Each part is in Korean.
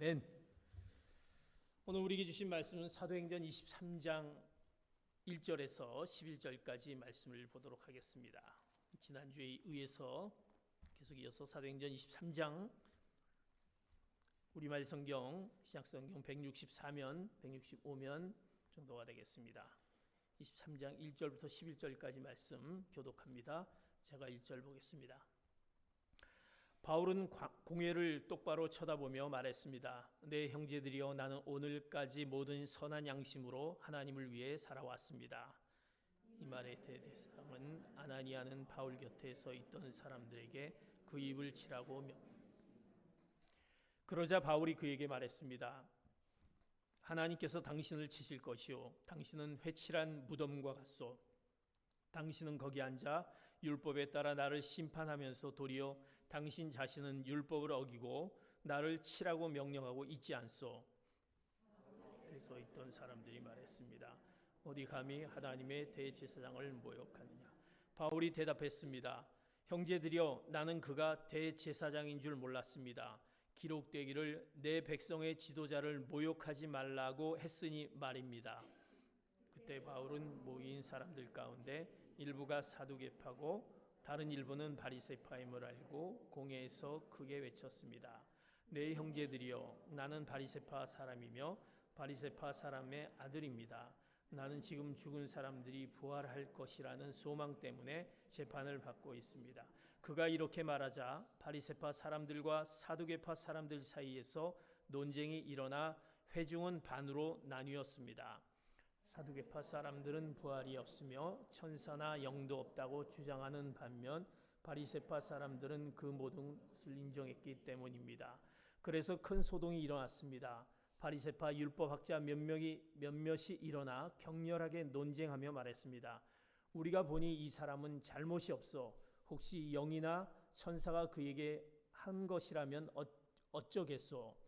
아멘. 오늘 우리에게 주신 말씀은 사도행전 23장 1절에서 11절까지 말씀을 보도록 하겠습니다. 지난주에 의해서 계속 이어서 사도행전 23장 우리말 성경 신약성경 164면 165면 정도가 되겠습니다. 23장 1절부터 11절까지 말씀 교독합니다. 제가 1절 보겠습니다. 바울은 공회를 똑바로 쳐다보며 말했습니다. 내 형제들이여, 나는 오늘까지 모든 선한 양심으로 하나님을 위해 살아왔습니다. 이 말의 대대사장은 아나니아는 바울 곁에 서 있던 사람들에게 그 입을 치라고 그러자 바울이 그에게 말했습니다. 하나님께서 당신을 치실 것이요, 당신은 회칠한 무덤과 같소. 당신은 거기 앉아 율법에 따라 나를 심판하면서 도리어 당신 자신은 율법을 어기고 나를 치라고 명령하고 있지 않소. 곁에 서 있던 사람들이 말했습니다. 어디 감히 하나님의 대제사장을 모욕하느냐. 바울이 대답했습니다. 형제들이여, 나는 그가 대제사장인 줄 몰랐습니다. 기록되기를 내 백성의 지도자를 모욕하지 말라고 했으니 말입니다. 그때 바울은 모인 사람들 가운데 일부가 사두개파고 다른 일부는 바리새파임을 알고 공회에서 크게 외쳤습니다. 내 형제들이여, 나는 바리새파 사람이며 바리새파 사람의 아들입니다. 나는 지금 죽은 사람들이 부활할 것이라는 소망 때문에 재판을 받고 있습니다. 그가 이렇게 말하자 바리새파 사람들과 사두개파 사람들 사이에서 논쟁이 일어나 회중은 반으로 나뉘었습니다. 사두개파 사람들은 부활이 없으며 천사나 영도 없다고 주장하는 반면 바리새파 사람들은 그 모든 것을 인정했기 때문입니다. 그래서 큰 소동이 일어났습니다. 바리새파 율법학자 몇몇이 일어나 격렬하게 논쟁하며 말했습니다. 우리가 보니 이 사람은 잘못이 없어. 혹시 영이나 천사가 그에게 한 것이라면 어쩌겠소?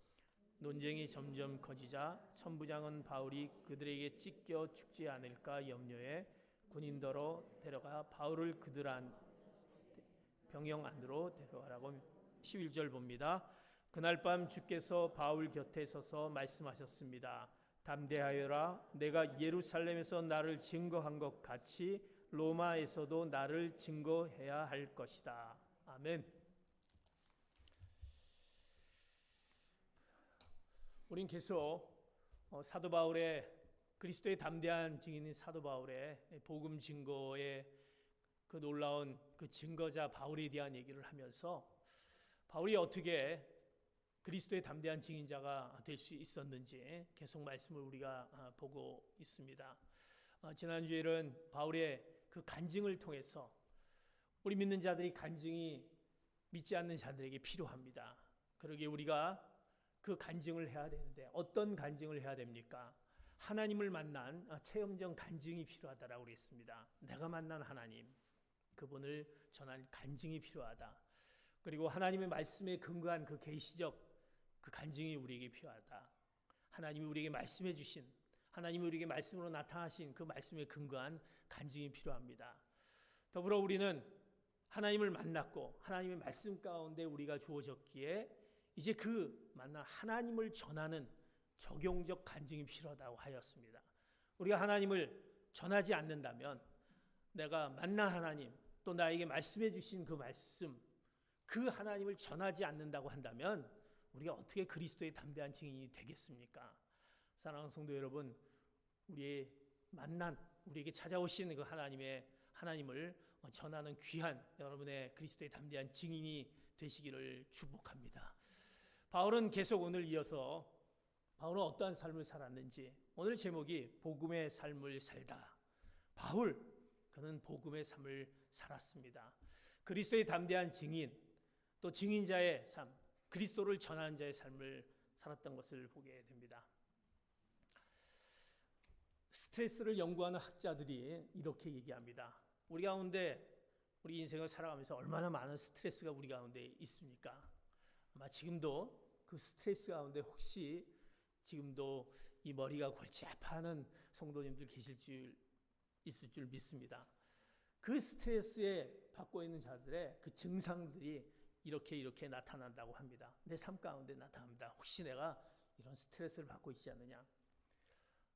논쟁이 점점 커지자 천부장은 바울이 그들에게 찢겨 죽지 않을까 염려해 군인더러 데려가 바울을 그들 병영 안으로 데려가라고 11절 봅니다. 그날 밤 주께서 바울 곁에 서서 말씀하셨습니다. 담대하여라. 내가 예루살렘에서 나를 증거한 것 같이 로마에서도 나를 증거해야 할 것이다. 아멘. 우린 계속 사도 바울의 그리스도의 담대한 증인인 사도 바울의 복음 증거의 그 놀라운 그 증거자 바울에 대한 얘기를 하면서 바울이 어떻게 그리스도의 담대한 증인자가 될 수 있었는지 계속 말씀을 우리가 보고 있습니다. 지난주에는 바울의 그 간증을 통해서 우리 믿는 자들이 간증이 믿지 않는 자들에게 필요합니다. 그러기에 우리가 그 간증을 해야 되는데 어떤 간증을 해야 됩니까? 하나님을 만난 체험적 간증이 필요하다라고 그랬습니다. 내가 만난 하나님, 그분을 전한 간증이 필요하다. 그리고 하나님의 말씀에 근거한 그 계시적 그 간증이 우리에게 필요하다. 하나님이 우리에게 말씀해 주신, 하나님이 우리에게 말씀으로 나타나신 그 말씀에 근거한 간증이 필요합니다. 더불어 우리는 하나님을 만났고 하나님의 말씀 가운데 우리가 주어졌기에 이제 그 만난 하나님을 전하는 적용적 간증이 필요하다고 하였습니다. 우리가 하나님을 전하지 않는다면, 내가 만난 하나님 또 나에게 말씀해 주신 그 말씀, 그 하나님을 전하지 않는다고 한다면 우리가 어떻게 그리스도의 담대한 증인이 되겠습니까? 사랑하는 성도 여러분, 우리의 만난, 우리에게 찾아오신 그 하나님을 전하는 귀한 여러분의 그리스도의 담대한 증인이 되시기를 축복합니다. 바울은 계속 오늘 이어서 바울은 어떠한 삶을 살았는지, 오늘 제목이 복음의 삶을 살다. 바울, 그는 복음의 삶을 살았습니다. 그리스도의 담대한 증인, 또 증인자의 삶, 그리스도를 전하는 자의 삶을 살았던 것을 보게 됩니다. 스트레스를 연구하는 학자들이 이렇게 얘기합니다. 우리 가운데, 우리 인생을 살아가면서 얼마나 많은 스트레스가 우리 가운데 있습니까? 아마 지금도 그 스트레스 가운데 혹시 지금도 이 머리가 골치 아파하는 성도님들 있을 줄 믿습니다. 그 스트레스에 받고 있는 자들의 그 증상들이 이렇게 나타난다고 합니다. 내 삶 가운데 나타납니다. 혹시 내가 이런 스트레스를 받고 있지 않느냐,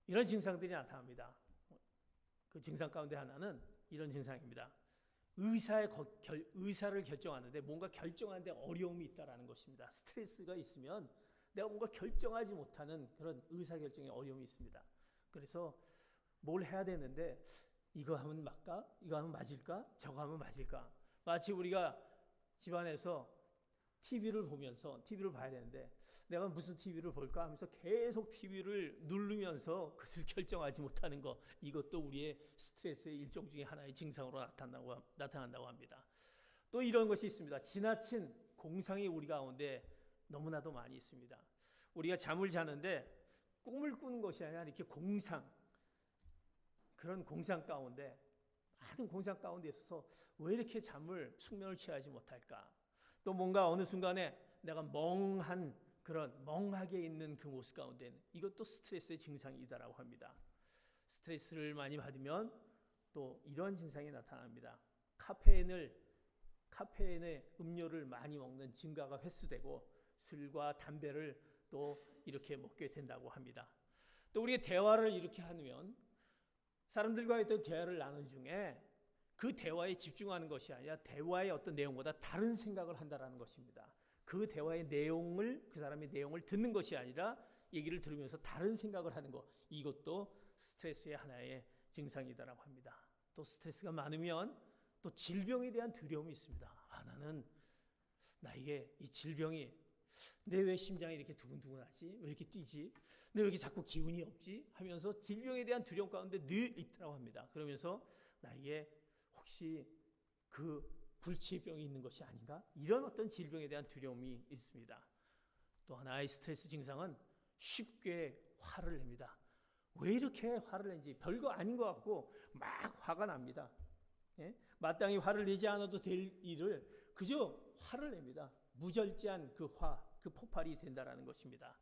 이런 증상들이 나타납니다. 그 증상 가운데 하나는 이런 증상입니다. 의사를 결정하는데 뭔가 결정하는데 어려움이 있다라는 것입니다. 스트레스가 있으면 내가 뭔가 결정하지 못하는 그런 의사결정에 어려움이 있습니다. 그래서 뭘 해야 되는데 이거 하면 맞까? 이거 하면 맞을까? 저거 하면 맞을까? 마치 우리가 집안에서 TV를 봐야 되는데 내가 무슨 TV를 볼까 하면서 계속 TV를 누르면서 그것을 결정하지 못하는 것, 이것도 우리의 스트레스의 일종 중에 하나의 증상으로 나타난다고 합니다. 또 이런 것이 있습니다. 지나친 공상이 우리 가운데 너무나도 많이 있습니다. 우리가 잠을 자는데 꿈을 꾸는 것이 아니라 이렇게 그런 공상 가운데, 많은 공상 가운데 있어서 왜 이렇게 숙면을 취하지 못할까? 또 뭔가 어느 순간에 내가 멍하게 있는 그 모습 가운데, 이것도 스트레스의 증상이다라고 합니다. 스트레스를 많이 받으면 또 이런 증상이 나타납니다. 카페인의 음료를 많이 먹는 증가가 횟수되고, 술과 담배를 또 이렇게 먹게 된다고 합니다. 또 우리가 대화를 이렇게 하면, 사람들과의 또 대화를 나눈 중에 그 대화에 집중하는 것이 아니라 대화의 어떤 내용보다 다른 생각을 한다라는 것입니다. 그 대화의 내용을, 그 사람의 내용을 듣는 것이 아니라 얘기를 들으면서 다른 생각을 하는 것, 이것도 스트레스의 하나의 증상이다라고 합니다. 또 스트레스가 많으면 또 질병에 대한 두려움이 있습니다. 나에게 이 질병이, 내 왜 심장이 이렇게 두근두근하지? 왜 이렇게 뛰지? 내 왜 이렇게 자꾸 기운이 없지? 하면서 질병에 대한 두려움 가운데 늘 있다고 합니다. 그러면서 나에게 혹시 그 불치병이 있는 것이 아닌가? 이런 어떤 질병에 대한 두려움이 있습니다. 또 하나의 스트레스 증상은 쉽게 화를 냅니다. 왜 이렇게 화를 내는지 별거 아닌 것 같고 막 화가 납니다. 예? 마땅히 화를 내지 않아도 될 일을 그저 화를 냅니다. 무절제한 그 폭발이 된다라는 것입니다.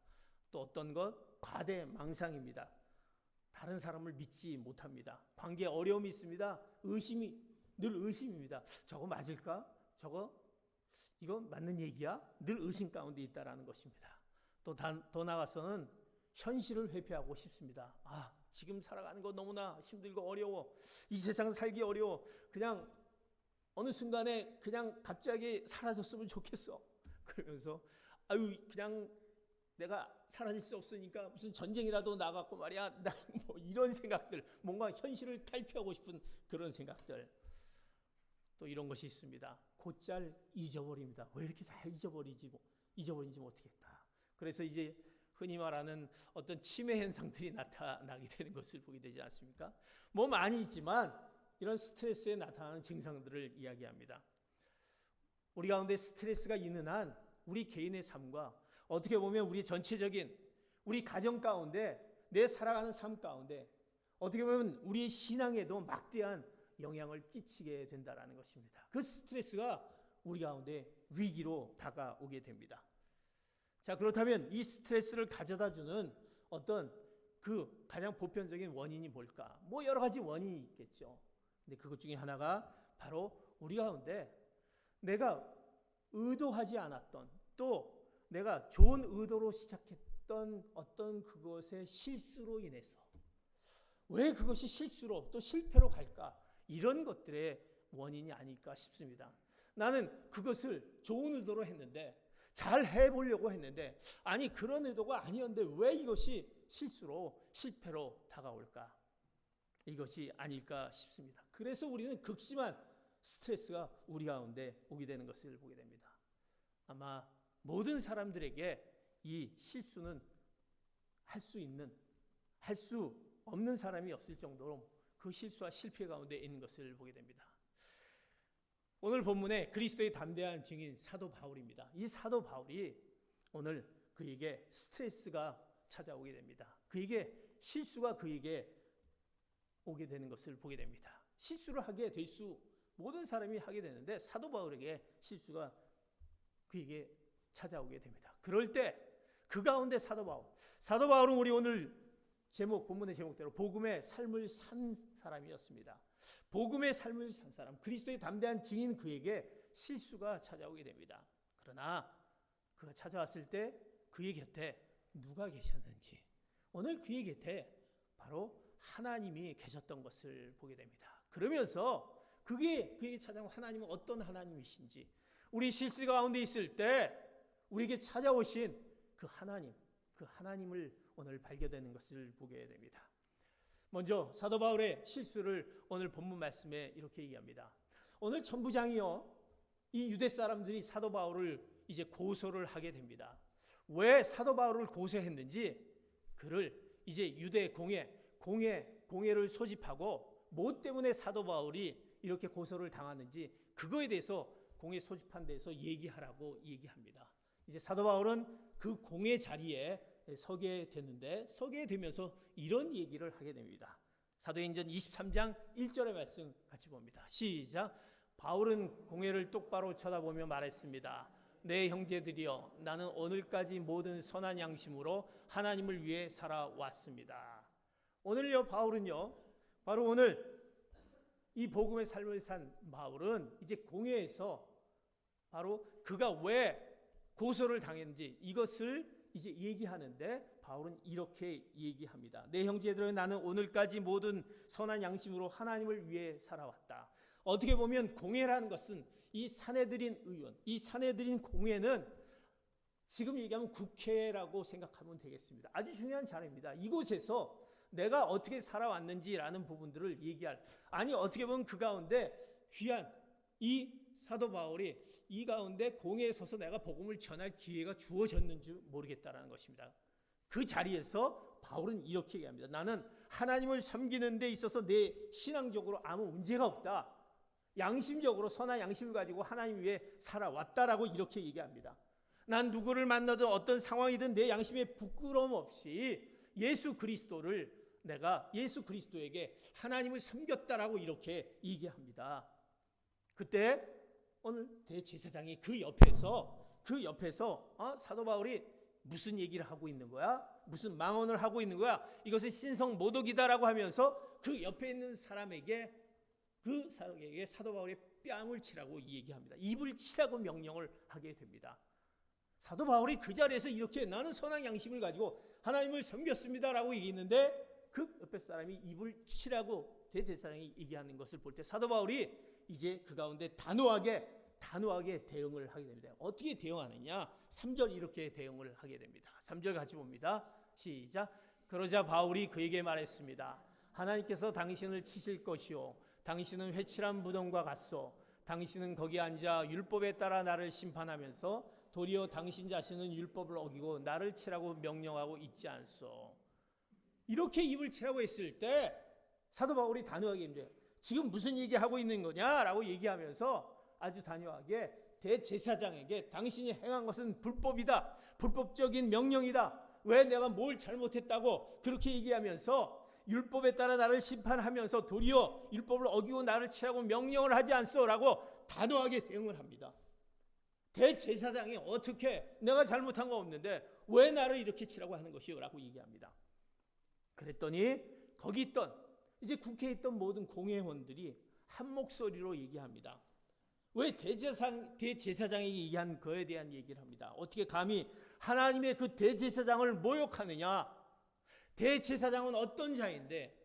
또 어떤 것? 과대망상입니다. 다른 사람을 믿지 못합니다. 관계에 어려움이 있습니다. 늘 의심입니다. 저거 맞을까? 이거 맞는 얘기야? 늘 의심 가운데 있다라는 것입니다. 또 더 나아가서는 현실을 회피하고 싶습니다. 지금 살아가는 거 너무나 힘들고 어려워. 이 세상 살기 어려워. 그냥 어느 순간에 그냥 갑자기 사라졌으면 좋겠어. 그러면서 그냥 내가 사라질 수 없으니까 무슨 전쟁이라도 나갔고 말이야. 뭐 이런 생각들, 뭔가 현실을 탈피하고 싶은 그런 생각들. 또 이런 것이 있습니다. 곧잘 잊어버립니다. 왜 이렇게 잘 잊어버린지 모르겠다. 그래서 이제 흔히 말하는 어떤 치매 현상들이 나타나게 되는 것을 보게 되지 않습니까? 뭐 많이 있지만 이런 스트레스에 나타나는 증상들을 이야기합니다. 우리 가운데 스트레스가 있는 한 우리 개인의 삶과 어떻게 보면 우리 전체적인 우리 가정 가운데, 내 살아가는 삶 가운데 어떻게 보면 우리의 신앙에도 막대한 영향을 끼치게 된다는 것입니다. 그 스트레스가 우리 가운데 위기로 다가오게 됩니다. 자, 그렇다면 이 스트레스를 가져다주는 어떤 그 가장 보편적인 원인이 뭘까? 뭐 여러 가지 원인이 있겠죠. 근데 그것 중에 하나가 바로 우리 가운데 내가 의도하지 않았던, 또 내가 좋은 의도로 시작했던 어떤 그것의 실수로 인해서, 왜 그것이 실수로 또 실패로 갈까? 이런 것들의 원인이 아닐까 싶습니다. 나는 그것을 좋은 의도로 했는데, 잘 해보려고 했는데, 그런 의도가 아니었는데 왜 이것이 실패로 다가올까? 이것이 아닐까 싶습니다. 그래서 우리는 극심한 스트레스가 우리 가운데 오게 되는 것을 보게 됩니다. 아마 모든 사람들에게 이 실수는 할 수 없는 사람이 없을 정도로 그 실수와 실패 가운데 있는 것을 보게 됩니다. 오늘 본문에 그리스도의 담대한 증인 사도 바울입니다. 이 사도 바울이 오늘 그에게 스트레스가 찾아오게 됩니다. 실수가 그에게 오게 되는 것을 보게 됩니다. 실수를 하게 될 모든 사람이 하게 되는데 사도 바울에게 실수가 그에게 찾아오게 됩니다. 그럴 때 그 가운데 사도 바울은 우리 오늘 본문의 제목대로 복음의 삶을 산 사람이었습니다. 복음의 삶을 산 사람, 그리스도의 담대한 증인, 그에게 실수가 찾아오게 됩니다. 그러나 그가 찾아왔을 때 그의 곁에 누가 계셨는지, 오늘 그의 곁에 바로 하나님이 계셨던 것을 보게 됩니다. 그러면서 그에게 찾아온 하나님은 어떤 하나님이신지, 우리 실수 가운데 있을 때 우리에게 찾아오신 그 하나님을 오늘 발견되는 것을 보게 됩니다. 먼저 사도 바울의 실수를 오늘 본문 말씀에 이렇게 얘기합니다. 오늘 천부장이요, 이 유대 사람들이 사도 바울을 이제 고소를 하게 됩니다. 왜 사도 바울을 고소했는지, 그를 이제 유대 공회를 소집하고 뭐 때문에 사도 바울이 이렇게 고소를 당하는지, 그거에 대해서 공회 소집한 데서 얘기하라고 얘기합니다. 이제 사도 바울은 그 공회 자리에 서게 되는데, 서게 되면서 이런 얘기를 하게 됩니다. 사도행전 23장 1절의 말씀 같이 봅니다. 시작. 바울은 공회를 똑바로 쳐다보며 말했습니다. 내 형제들이여, 나는 오늘까지 모든 선한 양심으로 하나님을 위해 살아왔습니다. 오늘요, 바울은요, 바로 오늘 이 복음의 삶을 산 바울은 이제 공회에서 바로 그가 왜 고소를 당했는지 이것을 이제 얘기하는데, 바울은 이렇게 얘기합니다. 내 형제들은 나는 오늘까지 모든 선한 양심으로 하나님을 위해 살아왔다. 어떻게 보면 공회라는 것은 이 사내들인 의원, 이 사내들인 공회는 지금 얘기하면 국회라고 생각하면 되겠습니다. 아주 중요한 자리입니다. 이곳에서 내가 어떻게 살아왔는지라는 부분들을 얘기할, 아니 어떻게 보면 그 가운데 귀한 이 사도 바울이 이 가운데 공회에 서서 내가 복음을 전할 기회가 주어졌는지 모르겠다라는 것입니다. 그 자리에서 바울은 이렇게 얘기합니다. 나는 하나님을 섬기는 데 있어서 내 신앙적으로 아무 문제가 없다. 양심적으로 선한 양심을 가지고 하나님 위해 살아왔다라고 이렇게 얘기합니다. 난 누구를 만나든 어떤 상황이든 내 양심에 부끄러움 없이 예수 그리스도에게 하나님을 섬겼다라고 이렇게 얘기합니다. 그때 오늘 대제사장이 그 옆에서 사도 바울이 무슨 얘기를 하고 있는 거야? 무슨 망언을 하고 있는 거야? 이것은 신성 모독이다라고 하면서 그 옆에 있는 사람에게 사도 바울의 뺨을 치라고 얘기합니다. 입을 치라고 명령을 하게 됩니다. 사도 바울이 그 자리에서 이렇게 나는 선한 양심을 가지고 하나님을 섬겼습니다라고 얘기했는데, 그 옆에 사람이 입을 치라고 대제사장이 얘기하는 것을 볼 때 사도 바울이 이제 그 가운데 단호하게 대응을 하게 됩니다. 어떻게 대응하느냐? 3절 이렇게 대응을 하게 됩니다. 3절 같이 봅니다. 시작. 그러자 바울이 그에게 말했습니다. 하나님께서 당신을 치실 것이요, 당신은 회칠한 무덤과 같소. 당신은 거기 앉아 율법에 따라 나를 심판하면서 도리어 당신 자신은 율법을 어기고 나를 치라고 명령하고 있지 않소. 이렇게 입을 치라고 했을 때 사도 바울이 단호하게 이제 지금 무슨 얘기하고 있는 거냐라고 얘기하면서 아주 단호하게 대제사장에게 당신이 행한 것은 불법이다. 불법적인 명령이다. 왜 내가 뭘 잘못했다고 그렇게 얘기하면서 율법에 따라 나를 심판하면서 도리어 율법을 어기고 나를 치라고 명령을 하지 않소라고 단호하게 대응을 합니다. 대제사장이 어떻게 내가 잘못한 거 없는데 왜 나를 이렇게 치라고 하는 것이요? 라고 얘기합니다. 그랬더니 거기 있던 이제 국회에 있던 모든 공회원들이 한 목소리로 얘기합니다. 왜 대제사장이 얘기한 거에 대한 얘기를 합니다. 어떻게 감히 하나님의 그 대제사장을 모욕하느냐? 대제사장은 어떤 자인데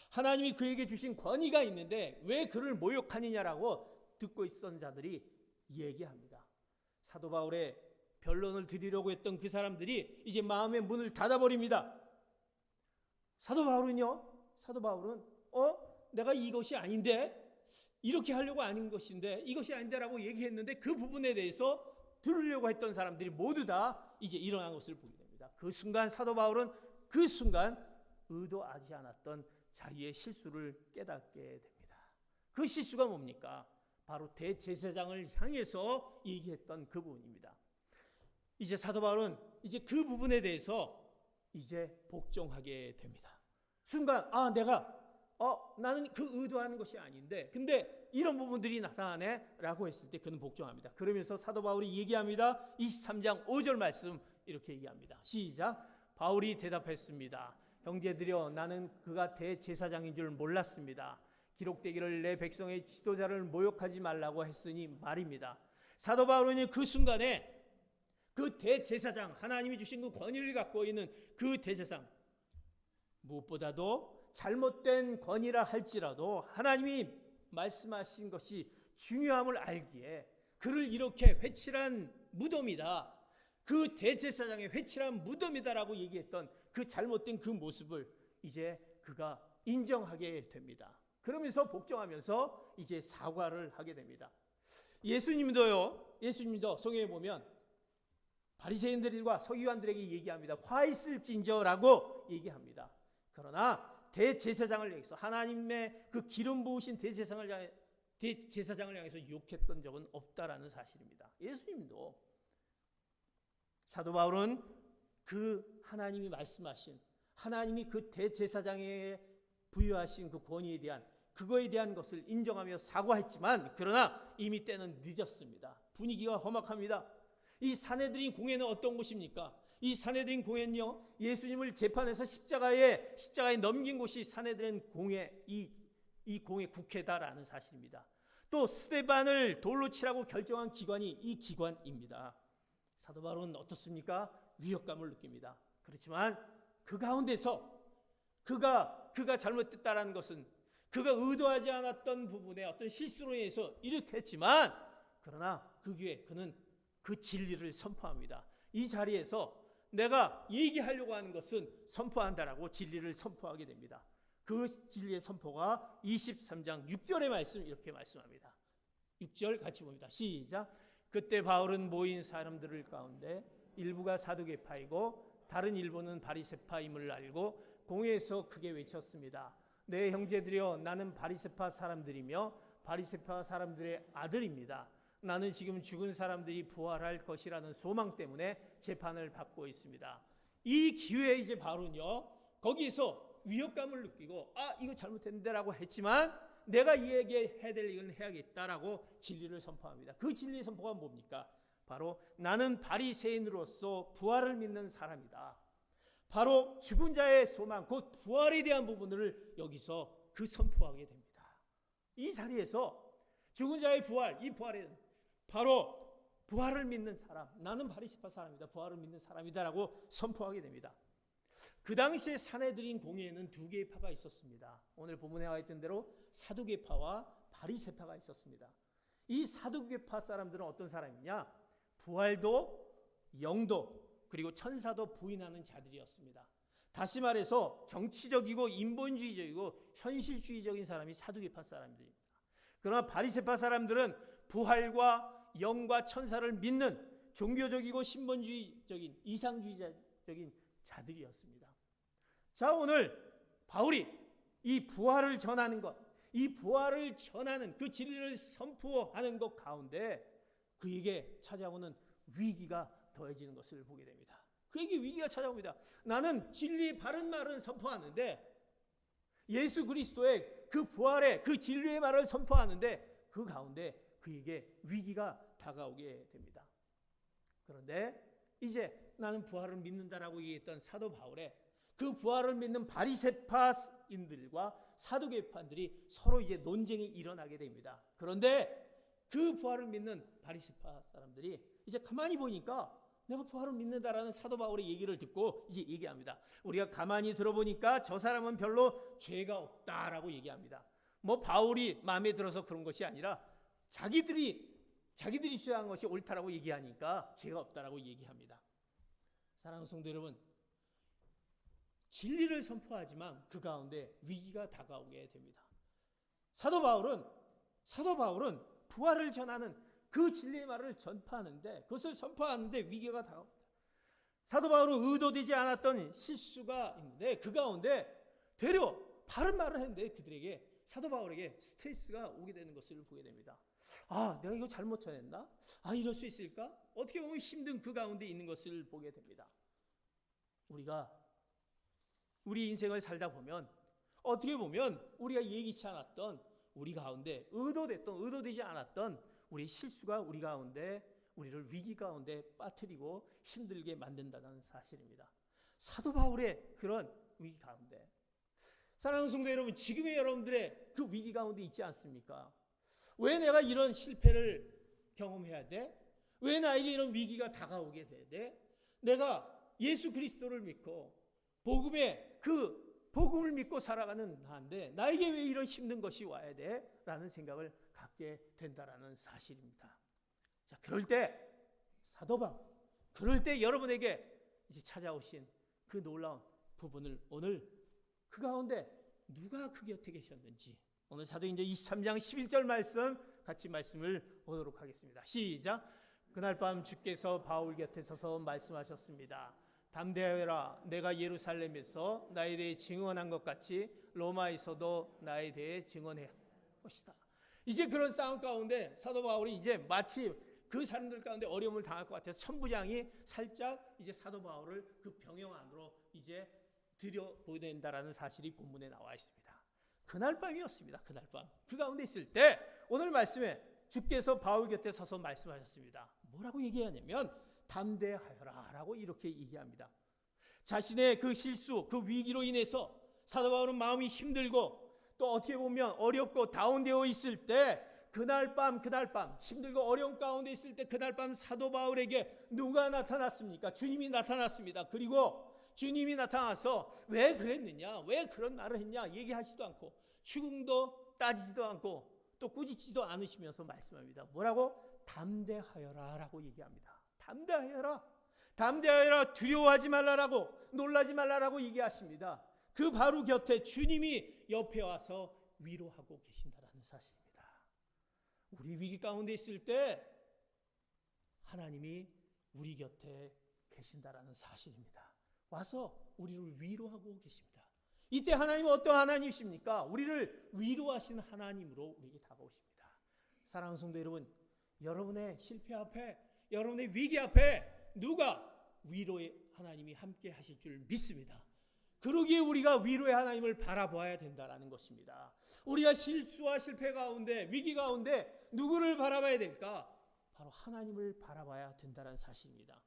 하나님이 그에게 주신 권위가 있는데 왜 그를 모욕하느냐라고 듣고 있던 자들이 얘기합니다. 사도 바울의 변론을 드리려고 했던 그 사람들이 이제 마음의 문을 닫아버립니다. 사도 바울은 내가 이것이 아닌데, 이렇게 하려고 아닌 것인데, 이것이 아닌데라고 얘기했는데 그 부분에 대해서 들으려고 했던 사람들이 모두 다 이제 일어난 것을 보게 됩니다. 그 순간 사도 바울은 의도하지 않았던 자기의 실수를 깨닫게 됩니다. 그 실수가 뭡니까? 바로 대제사장을 향해서 얘기했던 그 부분입니다. 이제 사도 바울은 이제 그 부분에 대해서 이제 복종하게 됩니다. 순간 나는 그 의도하는 것이 아닌데 근데 이런 부분들이 나타나네 라고 했을 때 그는 복종합니다. 그러면서 사도 바울이 얘기합니다. 23장 5절 말씀 이렇게 얘기합니다. 시작. 바울이 대답했습니다. 형제들이여, 나는 그가 대제사장인 줄 몰랐습니다. 기록되기를 내 백성의 지도자를 모욕하지 말라고 했으니 말입니다. 사도 바울은 그 순간에 그 대제사장, 하나님이 주신 그 권위를 갖고 있는 그 대제사장, 무엇보다도 잘못된 권위라 할지라도 하나님이 말씀하신 것이 중요함을 알기에 그를 이렇게 회칠한 무덤이다, 그 대제사장의 회칠한 무덤이다라고 얘기했던 그 잘못된 그 모습을 이제 그가 인정하게 됩니다. 그러면서 복종하면서 이제 사과를 하게 됩니다. 예수님도 성경에 보면 바리새인들과 서기관들에게 얘기합니다. 화 있을진저라고 얘기합니다. 그러나 대제사장을 향해서, 하나님의 그 기름 부으신 대제사장을 향해서 욕했던 적은 없다라는 사실입니다. 예수님도, 사도 바울은 그 하나님이 말씀하신, 하나님이 그 대제사장에 부여하신 그 권위에 대한, 그거에 대한 것을 인정하며 사과했지만, 그러나 이미 때는 늦었습니다. 분위기가 험악합니다. 이 사내들인 공회는 어떤 곳입니까? 이 사내들인 공회는요, 예수님을 재판해서 십자가에 넘긴 곳이 사내들인 공회, 이 공회 국회다라는 사실입니다. 또 스데반을 돌로 치라고 결정한 기관이 이 기관입니다. 사도 바울은 어떻습니까? 위협감을 느낍니다. 그렇지만 그 가운데서 그가 잘못됐다라는 것은 그가 의도하지 않았던 부분에 어떤 실수로 인해서 이렇게 했지만, 그러나 그 뒤에 그는 그 진리를 선포합니다. 이 자리에서 내가 얘기하려고 하는 것은 선포한다라고 진리를 선포하게 됩니다. 그 진리의 선포가 23장 6절의 말씀, 이렇게 말씀합니다. 6절 같이 봅니다. 시작. 그때 바울은 모인 사람들 가운데 일부가 사두개파이고 다른 일부는 바리새파임을 알고 공회에서 크게 외쳤습니다. 내 형제들이여, 나는 바리새파 사람들이며 바리새파 사람들의 아들입니다. 나는 지금 죽은 사람들이 부활할 것이라는 소망 때문에 재판을 받고 있습니다. 이 기회에 이제 바울은요, 거기서 위협감을 느끼고, 이거 잘못했는데라고 했지만 내가 이에게 해야 될 일은 해야겠다라고 진리를 선포합니다. 그 진리의 선포가 뭡니까? 바로 나는 바리새인으로서 부활을 믿는 사람이다. 바로 죽은 자의 소망, 곧 부활에 대한 부분을 여기서 그 선포하게 됩니다. 이 자리에서 죽은 자의 부활, 이 부활은 바로 부활을 믿는 사람, 나는 바리새파 사람이다, 부활을 믿는 사람이다라고 선포하게 됩니다. 그 당시에 사내들인 공회에는 두 개의 파가 있었습니다. 오늘 본문에 나와 있던 대로 사두개파와 바리새파가 있었습니다. 이 사두개파 사람들은 어떤 사람이냐? 부활도, 영도, 그리고 천사도 부인하는 자들이었습니다. 다시 말해서 정치적이고 인본주의적이고 현실주의적인 사람이 사두개파 사람들입니다. 그러나 바리새파 사람들은 부활과 영과 천사를 믿는 종교적이고 신본주의적인 이상주의적인 자들이었습니다. 자, 오늘 바울이 이 부활을 전하는 것, 이 부활을 전하는 그 진리를 선포하는 것 가운데 그에게 찾아오는 위기가 더해지는 것을 보게 됩니다. 그에게 위기가 찾아옵니다. 나는 진리 바른 말을 선포하는데, 예수 그리스도의 그 부활의 그 진리의 말을 선포하는데 그 가운데 그에게 위기가 다가오게 됩니다. 그런데 이제 나는 부활을 믿는다라고 얘기했던 사도 바울의 그 부활을 믿는 바리새파인들과 사두개파인들이 서로 이제 논쟁이 일어나게 됩니다. 그런데 그 부활을 믿는 바리새파 사람들이 이제 가만히 보니까 내가 부활을 믿는다라는 사도 바울의 얘기를 듣고 이제 얘기합니다. 우리가 가만히 들어보니까 저 사람은 별로 죄가 없다라고 얘기합니다. 뭐 바울이 마음에 들어서 그런 것이 아니라 자기들이 주장한 것이 옳다라고 얘기하니까 죄가 없다라고 얘기합니다. 사랑하는 성도 여러분, 진리를 선포하지만 그 가운데 위기가 다가오게 됩니다. 사도 바울은 부활을 전하는 그 진리의 말을 전파하는데, 그것을 선포하는데 위기가 다가옵니다. 사도 바울은 의도되지 않았던 실수가 있는데 그 가운데 되려 바른 말을 했는데 그들에게, 사도 바울에게 스트레스가 오게 되는 것을 보게 됩니다. 내가 이거 잘못 전했나? 이럴 수 있을까? 어떻게 보면 힘든 그 가운데 있는 것을 보게 됩니다. 우리가 우리 인생을 살다 보면 어떻게 보면 우리가 예기치 않았던, 우리 가운데 의도되지 않았던 우리 실수가 우리 가운데 우리를 위기 가운데 빠뜨리고 힘들게 만든다는 사실입니다. 사도 바울의 그런 위기 가운데, 사랑하는 성도 여러분, 지금의 여러분들의 그 위기 가운데 있지 않습니까? 왜 내가 이런 실패를 경험해야 돼? 왜 나에게 이런 위기가 다가오게 돼? 내가 예수 그리스도를 믿고 복음을 믿고 살아가는 나인데 나에게 왜 이런 힘든 것이 와야 돼? 라는 생각을 갖게 된다라는 사실입니다. 자, 그럴 때 사도바울, 그럴 때 여러분에게 이제 찾아오신 그 놀라운 부분을 오늘 그 가운데 누가 그 곁에 계셨는지 오늘 사도행전 23장 11절 말씀 같이 말씀을 보도록 하겠습니다. 시작. 그날 밤 주께서 바울 곁에 서서 말씀하셨습니다. 담대하여라. 내가 예루살렘에서 나에 대해 증언한 것 같이 로마에서도 나에 대해 증언해야 것이다. 이제 그런 싸움 가운데 사도 바울이 이제 마치 그 사람들 가운데 어려움을 당할 것 같아서 천부장이 살짝 이제 사도 바울을 그 병영 안으로 이제 들여보낸다라는 사실이 본문에 나와 있습니다. 그날 밤이었습니다. 그날 밤. 그 가운데 있을 때 오늘 말씀에 주께서 바울 곁에 서서 말씀하셨습니다. 뭐라고 얘기하냐면 담대하여라 라고 이렇게 얘기합니다. 자신의 그 실수, 그 위기로 인해서 사도 바울은 마음이 힘들고 또 어떻게 보면 어렵고 다운되어 있을 때 그날 밤 힘들고 어려운 가운데 있을 때 그날 밤 사도 바울에게 누가 나타났습니까? 주님이 나타났습니다. 그리고 주님이 나타나서 왜 그랬느냐, 왜 그런 말을 했냐 얘기하지도 않고 추궁도 따지지도 않고 또 꾸짖지도 않으시면서 말씀합니다. 뭐라고? 담대하여라 라고 얘기합니다. 담대하여라, 두려워하지 말라라고, 놀라지 말라라고 얘기하십니다. 그 바로 곁에 주님이 옆에 와서 위로하고 계신다라는 사실입니다. 우리 위기 가운데 있을 때 하나님이 우리 곁에 계신다라는 사실입니다. 와서 우리를 위로하고 계십니다. 이때 하나님은 어떤 하나님이십니까? 우리를 위로하시는 하나님으로 우리에게 다가오십니다. 사랑하는 성도 여러분, 여러분의 실패 앞에, 여러분의 위기 앞에 누가 위로의 하나님이 함께 하실 줄 믿습니다. 그러기에 우리가 위로의 하나님을 바라봐야 된다는 것입니다. 우리가 실수와 실패 가운데, 위기 가운데 누구를 바라봐야 될까? 바로 하나님을 바라봐야 된다는 사실입니다.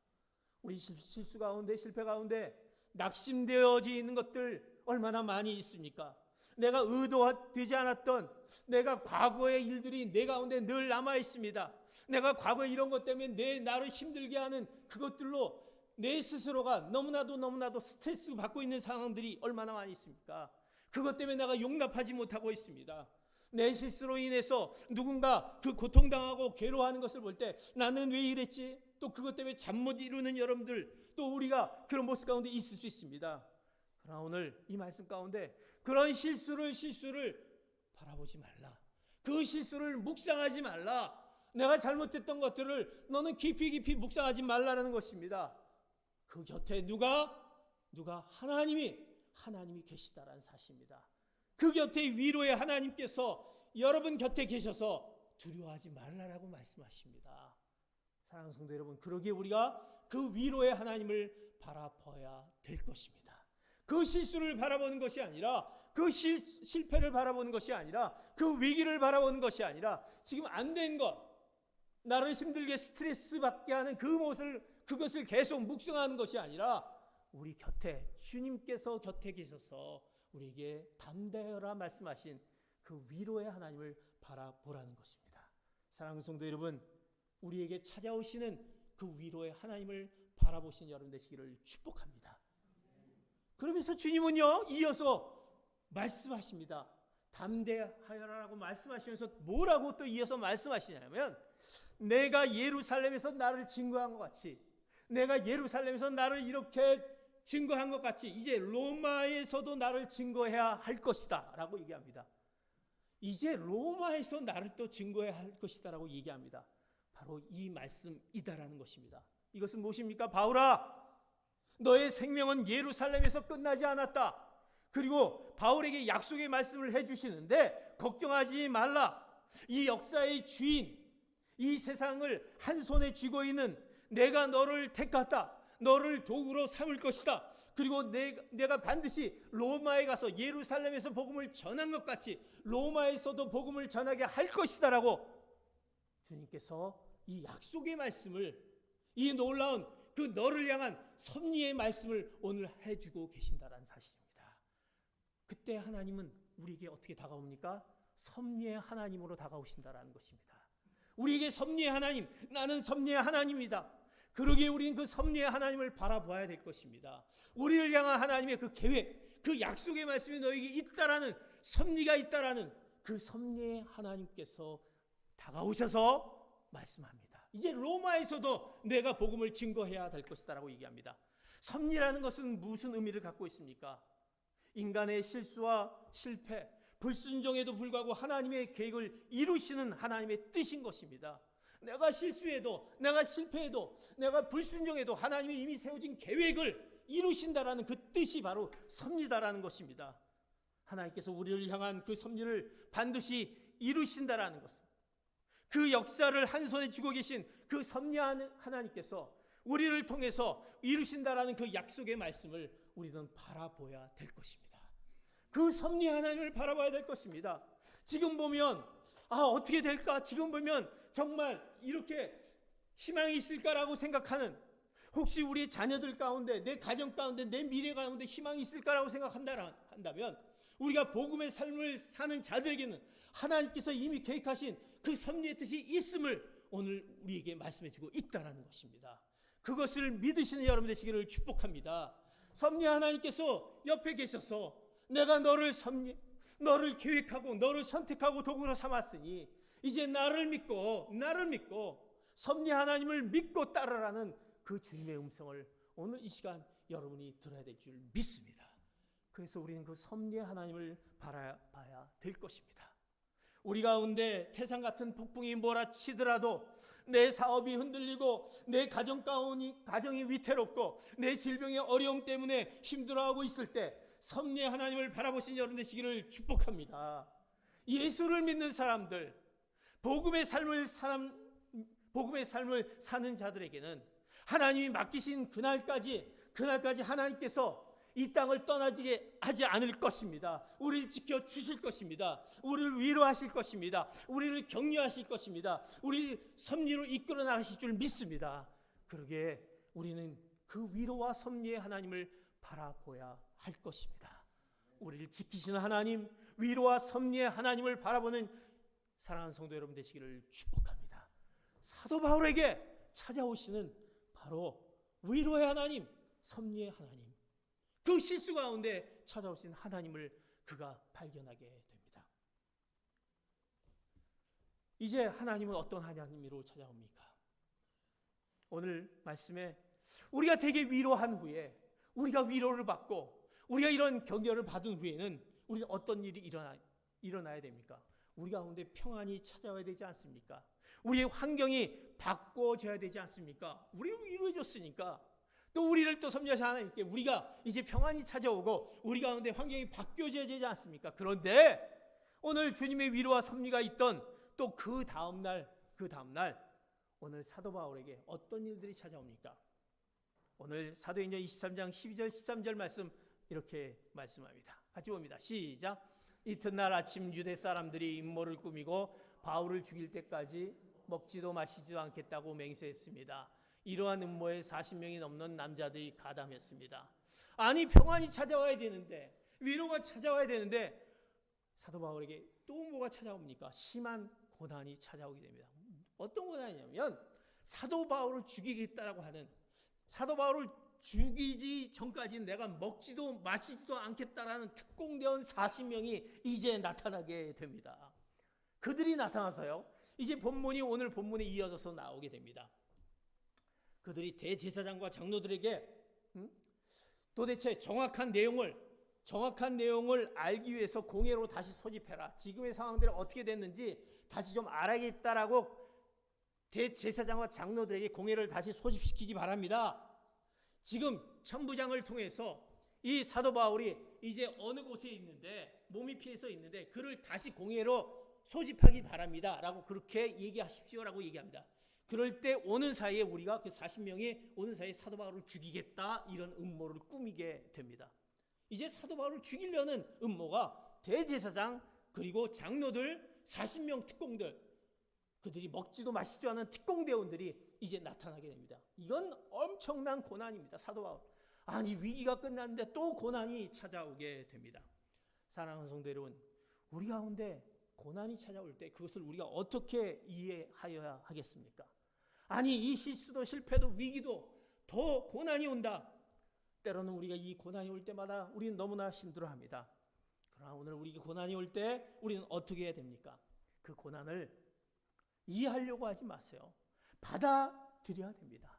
우리 실수 가운데, 실패 가운데 낙심되어져 있는 것들 얼마나 많이 있습니까? 내가 의도되지 않았던 내가 과거의 일들이 내 가운데 늘 남아 있습니다. 내가 과거에 이런 것 때문에 나를 힘들게 하는 그것들로 내 스스로가 너무나도 스트레스 받고 있는 상황들이 얼마나 많이 있습니까? 그것 때문에 내가 용납하지 못하고 있습니다. 내 실수로 인해서 누군가 그 고통당하고 괴로워하는 것을 볼 때 나는 왜 이랬지? 또 그것 때문에 잠 못 이루는 여러분들, 또 우리가 그런 모습 가운데 있을 수 있습니다. 그러나 오늘 이 말씀 가운데 그런 실수를 바라보지 말라. 그 실수를 묵상하지 말라. 내가 잘못했던 것들을 너는 깊이 묵상하지 말라는 것입니다. 그 곁에 누가 하나님이 계시다라는 사실입니다. 그 곁에 위로의 하나님께서 여러분 곁에 계셔서 두려워하지 말라라고 말씀하십니다. 사랑하는 성도 여러분, 그러기에 우리가 그 위로의 하나님을 바라봐야 될 것입니다. 그 실수를 바라보는 것이 아니라, 그 실패를 바라보는 것이 아니라, 그 위기를 바라보는 것이 아니라, 지금 안 된 것, 나를 힘들게 스트레스 받게 하는 그것을 계속 묵상하는 것이 아니라 우리 곁에 주님께서 곁에 계셔서 우리에게 담대하라 말씀하신 그 위로의 하나님을 바라보라는 것입니다. 사랑하는 성도 여러분, 우리에게 찾아오시는 그 위로의 하나님을 바라보신 여러분 되시기를 축복합니다. 그러면서 주님은요 이어서 말씀하십니다. 담대하여라라고 말씀하시면서 뭐라고 또 이어서 말씀하시냐면, 내가 예루살렘에서 나를 증거한 것 같이, 내가 예루살렘에서 나를 이렇게 증거한 것 같이 이제 로마에서도 나를 증거해야 할 것이다 라고 얘기합니다. 이제 로마에서 나를 또 증거해야 할 것이다 라고 얘기합니다. 바로 이 말씀이다라는 것입니다. 이것은 무엇입니까? 바울아, 너의 생명은 예루살렘에서 끝나지 않았다. 그리고 바울에게 약속의 말씀을 해주시는데 걱정하지 말라. 이 역사의 주인, 이 세상을 한 손에 쥐고 있는 내가 너를 택했다. 너를 도구로 삼을 것이다. 그리고 내가 반드시 로마에 가서 예루살렘에서 복음을 전한 것 같이 로마에서도 복음을 전하게 할 것이다 라고 주님께서 이 약속의 말씀을, 이 놀라운 그 너를 향한 섭리의 말씀을 오늘 해주고 계신다는 사실입니다. 그때 하나님은 우리에게 어떻게 다가옵니까? 섭리의 하나님으로 다가오신다는 것입니다. 우리에게 섭리의 하나님, 나는 섭리의 하나님이다. 그러기에 우리는 그 섭리의 하나님을 바라봐야 될 것입니다. 우리를 향한 하나님의 그 계획, 그 약속의 말씀이 너에게 있다라는, 섭리가 있다라는 그 섭리의 하나님께서 다가오셔서 말씀합니다. 이제 로마에서도 내가 복음을 증거해야 될 것이다라고 얘기합니다. 섭리라는 것은 무슨 의미를 갖고 있습니까? 인간의 실수와 실패, 불순종에도 불구하고 하나님의 계획을 이루시는 하나님의 뜻인 것입니다. 내가 실수해도, 내가 실패해도, 내가 불순종해도 하나님이 이미 세워진 계획을 이루신다라는 그 뜻이 바로 섭리다라는 것입니다. 하나님께서 우리를 향한 그 섭리를 반드시 이루신다라는 것, 그 역사를 한 손에 쥐고 계신 그 섭리하는 하나님께서 우리를 통해서 이루신다라는 그 약속의 말씀을 우리는 바라봐야 될 것입니다. 그 섭리 하나님을 바라봐야 될 것입니다. 지금 보면 어떻게 될까? 지금 보면 정말 이렇게 희망이 있을까라고 생각하는, 혹시 우리 자녀들 가운데, 내 가정 가운데, 내 미래 가운데 희망이 있을까라고 생각한다면 우리가 복음의 삶을 사는 자들에게는 하나님께서 이미 계획하신 그 섭리의 뜻이 있음을 오늘 우리에게 말씀해주고 있다는 것입니다. 그것을 믿으시는 여러분 되시기를 축복합니다. 섭리 하나님께서 옆에 계셔서 내가 너를 계획하고 너를 선택하고 도구로 삼았으니 이제 나를 믿고 섭리 하나님을 믿고 따르라는 그 주님의 음성을 오늘 이 시간 여러분이 들어야 될 줄 믿습니다. 그래서 우리는 그 섭리의 하나님을 바라봐야 될 것입니다. 우리 가운데 태산 같은 폭풍이 몰아치더라도, 내 사업이 흔들리고 내 가정이 위태롭고 내 질병의 어려움 때문에 힘들어하고 있을 때 섭리의 하나님을 바라보신 여러분 되시기를 축복합니다. 예수를 믿는 사람들, 복음의 삶을 사는 자들에게는 하나님이 맡기신 그날까지 하나님께서 이 땅을 떠나지게 하지 않을 것입니다. 우리를 지켜주실 것입니다. 우리를 위로하실 것입니다. 우리를 격려하실 것입니다. 우리 섭리로 이끌어 나가실 줄 믿습니다. 그러기에 우리는 그 위로와 섭리의 하나님을 바라봐야 할 것입니다. 우리를 지키시는 하나님, 위로와 섭리의 하나님을 바라보는 사랑하는 성도 여러분 되시기를 축복합니다. 사도 바울에게 찾아오시는 바로 위로의 하나님, 섭리의 하나님, 그 실수 가운데 찾아오신 하나님을 그가 발견하게 됩니다. 이제 하나님은 어떤 하나님으로 찾아옵니까? 오늘 말씀에 우리가 되게 위로한 후에, 우리가 위로를 받고 우리가 이런 격려를 받은 후에는 우리는 어떤 일이 일어나야 됩니까? 우리 가운데 평안이 찾아와야 되지 않습니까? 우리의 환경이 바꿔져야 되지 않습니까? 우리를 위로해 줬으니까 또 우리를 또 섭리하신 하나님께 우리가 이제 평안이 찾아오고 우리 가운데 환경이 바뀌어져야 되지 않습니까? 그런데 오늘 주님의 위로와 섭리가 있던 또 그 다음날 오늘 사도 바울에게 어떤 일들이 찾아옵니까? 오늘 사도행전 23장 12절 13절 말씀 이렇게 말씀합니다. 같이 봅니다. 시작. 이튿날 아침 유대 사람들이 음모를 꾸미고 바울을 죽일 때까지 먹지도 마시지도 않겠다고 맹세했습니다. 이러한 음모에 40명이 넘는 남자들이 가담했습니다. 아니, 평안이 찾아와야 되는데, 위로가 찾아와야 되는데 사도 바울에게 또 뭐가 찾아옵니까? 심한 고난이 찾아오게 됩니다. 어떤 고난이냐면 사도 바울을 죽이겠다라고 하는, 사도 바울을 죽이지 전까지는 내가 먹지도 마시지도 않겠다라는 특공대원 40명이 이제 나타나게 됩니다. 그들이 나타나서요, 이제 오늘 본문에 이어져서 나오게 됩니다. 그들이 대제사장과 장로들에게 도대체 정확한 내용을 알기 위해서 공회로 다시 소집해라. 지금의 상황들이 어떻게 됐는지 다시 좀 알아야겠다라고 대제사장과 장로들에게 공회를 다시 소집시키기 바랍니다. 지금 천부장을 통해서 이 사도 바울이 이제 어느 곳에 있는데, 몸이 피해서 있는데 그를 다시 공회로 소집하기 바랍니다 라고 그렇게 얘기하십시오라고 얘기합니다. 그럴 때 오는 사이에 우리가 그 40명이 오는 사이에 사도 바울을 죽이겠다, 이런 음모를 꾸미게 됩니다. 이제 사도 바울을 죽이려는 음모가 대제사장 그리고 장로들 40명 특공들, 그들이 먹지도 마시지도 않은 특공대원들이 이제 나타나게 됩니다. 이건 엄청난 고난입니다. 사도 바울, 아니 위기가 끝났는데 또 고난이 찾아오게 됩니다. 사랑하는 성도 여러분, 우리 가운데 고난이 찾아올 때 그것을 우리가 어떻게 이해하여야 하겠습니까? 아니, 이 실수도 실패도 위기도 더 고난이 온다. 때로는 우리가 이 고난이 올 때마다 우리는 너무나 힘들어합니다. 그러나 오늘 우리 고난이 올 때 우리는 어떻게 해야 됩니까? 그 고난을 이해하려고 하지 마세요. 받아들여야 됩니다.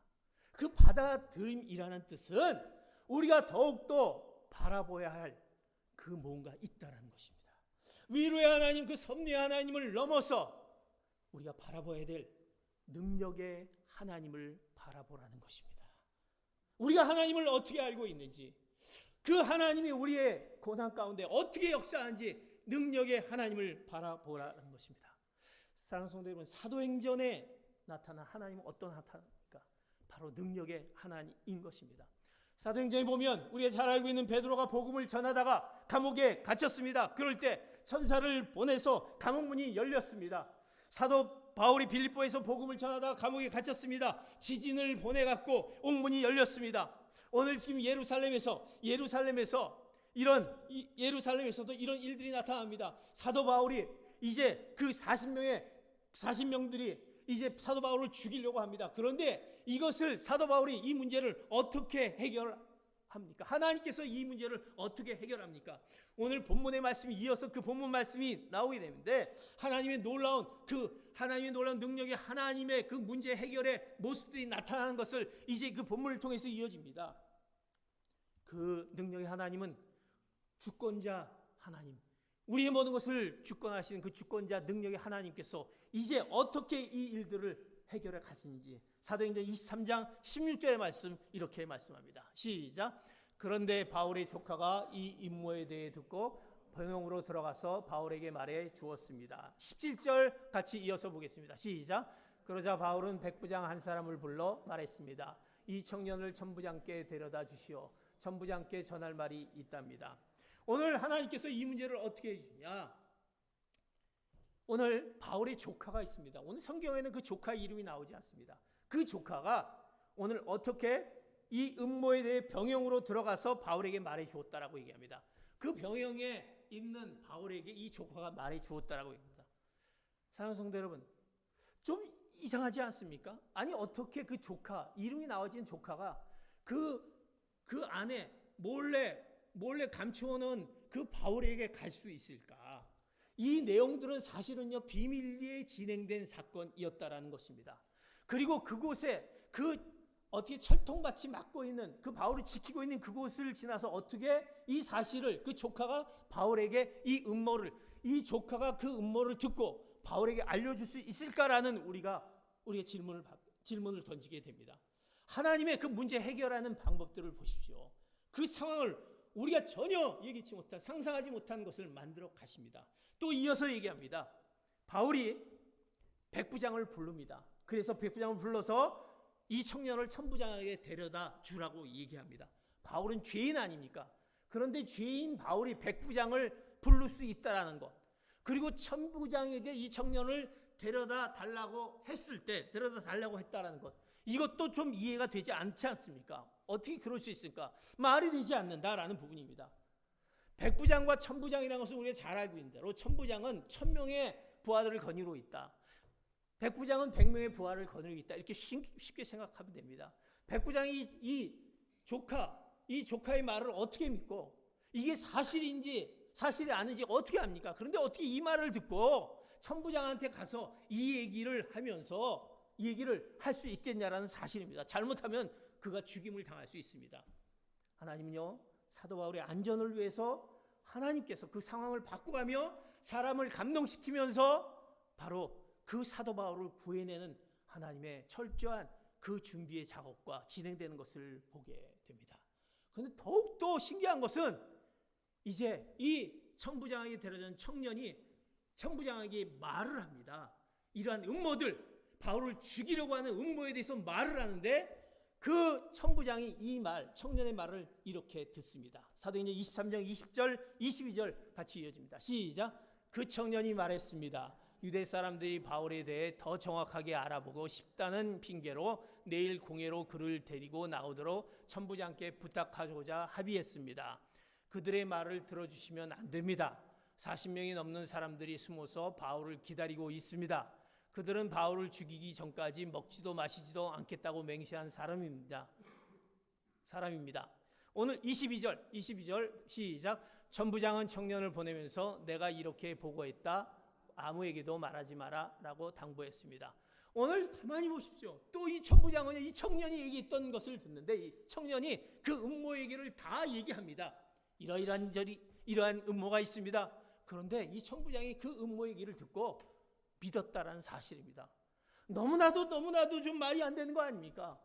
그 받아들임이라는 뜻은 우리가 더욱더 바라봐야 할 그 뭔가 있다라는 것입니다. 위로의 하나님, 그 섭리의 하나님을 넘어서 우리가 바라봐야 될 능력의 하나님을 바라보라는 것입니다. 우리가 하나님을 어떻게 알고 있는지, 그 하나님이 우리의 고난 가운데 어떻게 역사하는지 능력의 하나님을 바라보라는 것입니다. 사랑하는 성도 여러분, 사도행전에 나타난 하나님은 어떤 하나님입니까? 바로 능력의 하나님인 것입니다. 사도행전에 보면 우리가 잘 알고 있는 베드로가 복음을 전하다가 감옥에 갇혔습니다. 그럴 때 천사를 보내서 감옥 문이 열렸습니다. 사도 바울이 빌립보에서 복음을 전하다가 감옥에 갇혔습니다. 지진을 보내갖고 옥문이 열렸습니다. 오늘 지금 예루살렘에서도 이런 일들이 나타납니다. 사도 바울이 이제 그 40명들이 이제 사도 바울을 죽이려고 합니다. 그런데 이것을 사도 바울이 이 문제를 어떻게 해결합니까? 하나님께서 이 문제를 어떻게 해결합니까? 오늘 본문의 말씀이 이어서 그 본문 말씀이 나오게 되는데 하나님의 놀라운 능력의 하나님의 그 문제 해결의 모습들이 나타나는 것을 이제 그 본문을 통해서 이어집니다. 그 능력의 하나님은 주권자 하나님, 우리의 모든 것을 주권하시는 그 주권자 능력의 하나님께서 이제 어떻게 이 일들을 해결해 가시는지 사도행전 23장 16절의 말씀 이렇게 말씀합니다. 시작. 그런데 바울의 조카가 이 임무에 대해 듣고 병영으로 들어가서 바울에게 말해 주었습니다. 17절 같이 이어서 보겠습니다. 시작. 그러자 바울은 백부장 한 사람을 불러 말했습니다. 이 청년을 천부장께 데려다 주시오. 천부장께 전할 말이 있답니다. 오늘 하나님께서 이 문제를 어떻게 해주냐? 오늘 바울의 조카가 있습니다. 오늘 성경에는 그 조카의 이름이 나오지 않습니다. 그 조카가 오늘 어떻게 이 음모에 대해 병영으로 들어가서 바울에게 말해 주었다라고 얘기합니다. 그 병영에 있는 바울에게 이 조카가 말해 주었다라고 얘기합니다. 사랑하는 성도 여러분, 좀 이상하지 않습니까? 아니, 어떻게 그 조카, 이름이 나와진 조카가 그 안에 몰래 감추어놓은 그 바울에게 갈 수 있을까? 이 내용들은 사실은요, 비밀리에 진행된 사건이었다라는 것입니다. 그리고 그곳에 어떻게 철통같이 막고 있는 그 바울을 지키고 있는 그곳을 지나서 어떻게 이 사실을 그 조카가 바울에게 이 조카가 그 음모를 듣고 바울에게 알려줄 수 있을까라는 우리가 질문을 던지게 됩니다. 하나님의 그 문제 해결하는 방법들을 보십시오. 그 상황을 우리가 전혀 예기치 못한, 상상하지 못한 것을 만들어 가십니다. 또 이어서 얘기합니다. 바울이 백부장을 부릅니다. 그래서 백부장을 불러서 이 청년을 천부장에게 데려다 주라고 얘기합니다. 바울은 죄인 아닙니까? 그런데 죄인 바울이 백부장을 부를 수 있다라는 것, 그리고 천부장에게 이 청년을 데려다 달라고 했다라는 것, 이것도 좀 이해가 되지 않지 않습니까? 어떻게 그럴 수 있을까? 말이 되지 않는다라는 부분입니다. 백부장과 천부장이라는 것은 우리가 잘 알고 있는 대로 천부장은 1000명의 부하들을 거느리고 있다. 백부장은 100명의 부하를 거느리고 있다. 이렇게 쉽게 생각하면 됩니다. 백부장이 이 조카의 말을 어떻게 믿고 이게 사실이 아닌지 어떻게 압니까? 그런데 어떻게 이 말을 듣고 천부장한테 가서 이 얘기를 할 수 있겠냐라는 사실입니다. 잘못하면 그가 죽임을 당할 수 있습니다. 하나님은요, 사도 바울의 안전을 위해서 하나님께서 그 상황을 바꿔가며 사람을 감동시키면서 바로 그 사도 바울을 구해내는 하나님의 철저한 그 준비의 작업과 진행되는 것을 보게 됩니다. 그런데 더욱더 신기한 것은 이제 이 천부장에게 데려진 청년이 천부장에게 말을 합니다. 이러한 음모들, 바울을 죽이려고 하는 음모에 대해서 말을 하는데 그 천부장이 청년의 말을 이렇게 듣습니다. 사도행전 23장 20절, 22절 같이 이어집니다. 시작. 그 청년이 말했습니다. 유대 사람들이 바울에 대해 더 정확하게 알아보고 싶다는 핑계로 내일 공회로 그를 데리고 나오도록 천부장께 부탁하고자 합의했습니다. 그들의 말을 들어주시면 안 됩니다. 40명이 넘는 사람들이 숨어서 바울을 기다리고 있습니다. 그들은 바울을 죽이기 전까지 먹지도 마시지도 않겠다고 맹세한 사람입니다. 오늘 22절 시작. 천부장은 청년을 보내면서 내가 이렇게 보고했다. 아무에게도 말하지 마라 라고 당부했습니다. 오늘 가만히 보십시오. 또 이 천부장은 이 청년이 얘기했던 것을 듣는데 이 청년이 그 음모 얘기를 다 얘기합니다. 이러한 음모가 있습니다. 그런데 이 천부장이 그 음모 얘기를 듣고 믿었다라는 사실입니다. 너무나도 좀 말이 안 되는 거 아닙니까?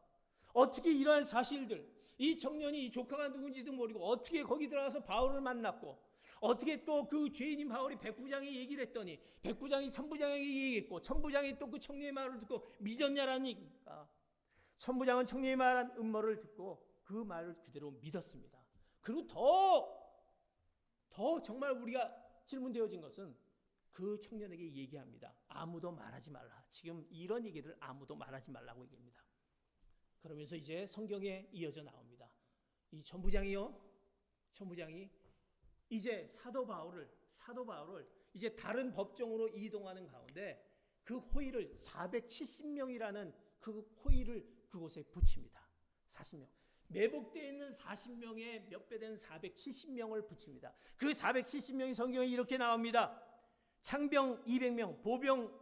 어떻게 이러한 사실들, 이 청년이 이 조카가 누군지도 모르고 어떻게 거기 들어가서 바울을 만났고 어떻게 또 그 죄인인 바울이 백부장이 얘기를 했더니 백부장이 천부장에게 얘기했고 천부장이 또 그 청년의 말을 듣고 믿었냐라는 얘기입니다. 천부장은 청년이 말한 음모를 듣고 그 말을 그대로 믿었습니다. 그리고 더 정말 우리가 질문되어진 것은 그 청년에게 얘기합니다. 아무도 말하지 말라. 지금 이런 얘기를 아무도 말하지 말라고 얘기합니다. 그러면서 이제 성경에 이어져 나옵니다. 이 천부장이 이제 사도 바울을 이제 다른 법정으로 이동하는 가운데 그 호의를 470명이라는 그 호의를 그곳에 붙입니다. 40명. 매복되어 있는 40명에 몇 배 된 470명을 붙입니다. 그 470명이 성경에 이렇게 나옵니다. 창병 200명, 보병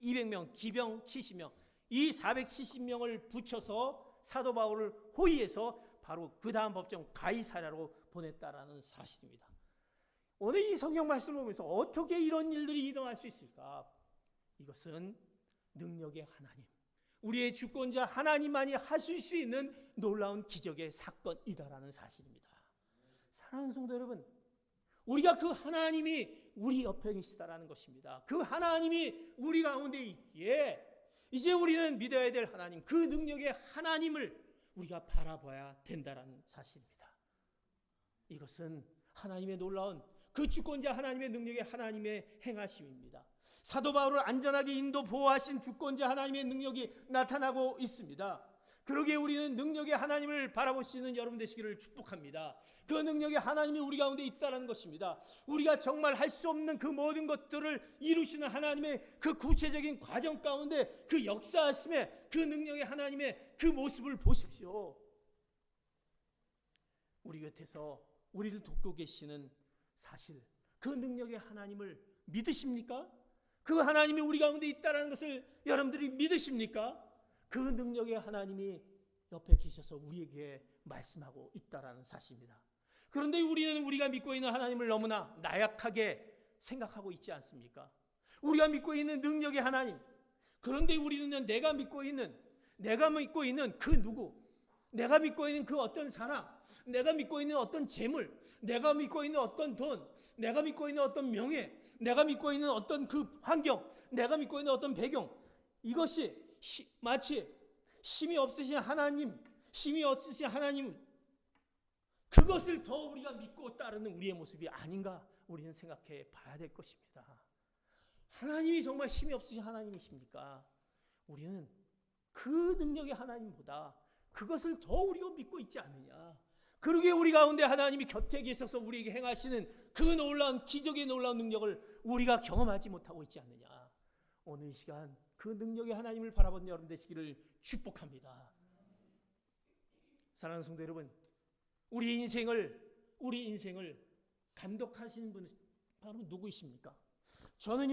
200명, 기병 70명. 이 470명을 붙여서 사도 바울을 호위해서 바로 그 다음 법정 가이사랴로 보냈다라는 사실입니다. 오늘 이 성경 말씀을 보면서 어떻게 이런 일들이 일어날 수 있을까? 이것은 능력의 하나님, 우리의 주권자 하나님만이 하실 수 있는 놀라운 기적의 사건이다라는 사실입니다. 사랑하는 성도 여러분, 우리가 그 하나님이 우리 옆에 계시다라는 것입니다. 그 하나님이 우리 가운데 있기에 이제 우리는 믿어야 될 하나님, 그 능력의 하나님을 우리가 바라봐야 된다라는 사실입니다. 이것은 하나님의 놀라운 그 주권자 하나님의 능력의 하나님의 행하심입니다. 사도 바울을 안전하게 인도 보호하신 주권자 하나님의 능력이 나타나고 있습니다. 그러기에 우리는 능력의 하나님을 바라볼 수 있는 여러분 되시기를 축복합니다. 그 능력의 하나님이 우리 가운데 있다는 것입니다. 우리가 정말 할 수 없는 그 모든 것들을 이루시는 하나님의 그 구체적인 과정 가운데 그 역사하심의 그 능력의 하나님의 그 모습을 보십시오. 우리 곁에서 우리를 돕고 계시는 사실, 그 능력의 하나님을 믿으십니까? 그 하나님이 우리 가운데 있다는 것을 여러분들이 믿으십니까? 그 능력의 하나님이 옆에 계셔서 우리에게 말씀하고 있다는 사실입니다. 그런데 우리는 우리가 믿고 있는 하나님을 너무나 나약하게 생각하고 있지 않습니까? 우리가 믿고 있는 능력의 하나님, 그런데 우리는 내가 믿고 있는 그 누구, 내가 믿고 있는 그 어떤 사람, 내가 믿고 있는 어떤 재물, 내가 믿고 있는 어떤 돈, 내가 믿고 있는 어떤 명예, 내가 믿고 있는 어떤 그 환경, 내가 믿고 있는 어떤 배경, 이것이 마치 힘이 없으신 하나님, 그것을 더 우리가 믿고 따르는 우리의 모습이 아닌가 우리는 생각해 봐야 될 것입니다. 하나님이 정말 힘이 없으신 하나님이십니까? 우리는 그 능력의 하나님보다 그것을 더 우리가 믿고 있지 않느냐. 그러기에 우리 가운데 하나님이 곁에 계셔서 우리에게 행하시는 그 놀라운 기적의 놀라운 능력을 우리가 경험하지 못하고 있지 않느냐. 오늘 이 시간 그 능력의 하나님을 바라보는 여러분 되시기를 축복합니다. 사랑하는 성도 여러분, 우리 인생을 감독하시는 분은 바로 누구이십니까? 저는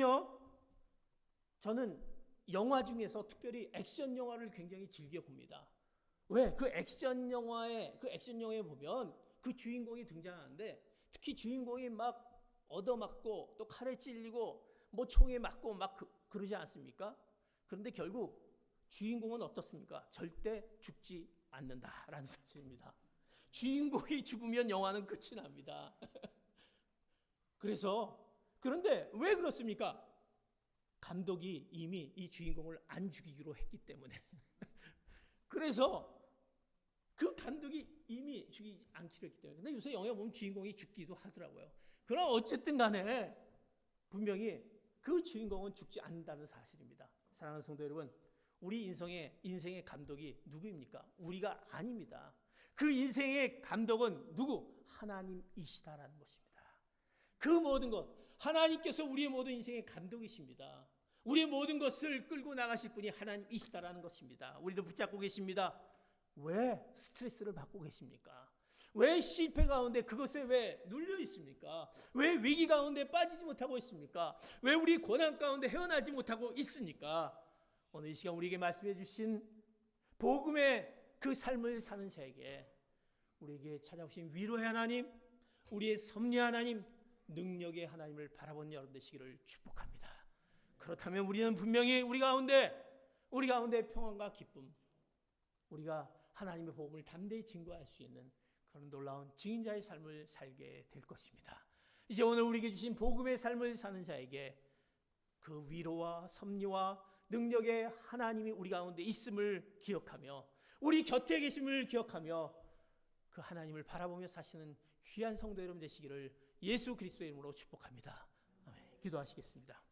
영화 중에서 특별히 액션 영화를 굉장히 즐겨 봅니다. 왜? 그 액션 영화에 보면 그 주인공이 등장하는데 특히 주인공이 막 얻어맞고 또 칼에 찔리고 뭐 총에 맞고 막 그러지 않습니까? 그런데 결국 주인공은 어떻습니까? 절대 죽지 않는다라는 사실입니다. 주인공이 죽으면 영화는 끝이 납니다. 그런데 왜 그렇습니까? 감독이 이미 이 주인공을 안 죽이기로 했기 때문에 그래서 그 감독이 이미 죽이지 않기로 했기 때문에. 근데 요새 영화 보면 주인공이 죽기도 하더라고요. 그러나 어쨌든 간에 분명히 그 주인공은 죽지 않는다는 사실입니다. 사랑하는 성도 여러분, 우리 인생의 감독이 누구입니까? 우리가 아닙니다. 그 인생의 감독은 누구? 하나님이시다라는 것입니다. 그 모든 것, 하나님께서 우리의 모든 인생의 감독이십니다. 우리의 모든 것을 끌고 나가실 분이 하나님이시다라는 것입니다. 우리도 붙잡고 계십니다. 왜 스트레스를 받고 계십니까? 왜 실패 가운데 그것에 왜 눌려 있습니까? 왜 위기 가운데 빠지지 못하고 있습니까? 왜 우리 고난 가운데 헤어나지 못하고 있습니까? 오늘 이 시간 우리에게 말씀해 주신 복음의 그 삶을 사는 자에게, 우리에게 찾아오신 위로의 하나님, 우리의 섭리 하나님, 능력의 하나님을 바라보는 여러분 되시기를 축복합니다. 그렇다면 우리는 분명히 우리 가운데 평안과 기쁨, 우리가 하나님의 복음을 담대히 증거할 수 있는 그런 놀라운 증인자의 삶을 살게 될 것입니다. 이제 오늘 우리에게 주신 복음의 삶을 사는 자에게 그 위로와 섭리와 능력의 하나님이 우리 가운데 있음을 기억하며, 우리 곁에 계심을 기억하며 그 하나님을 바라보며 사시는 귀한 성도 여러분 되시기를 예수 그리스도의 이름으로 축복합니다. 아멘. 기도하시겠습니다.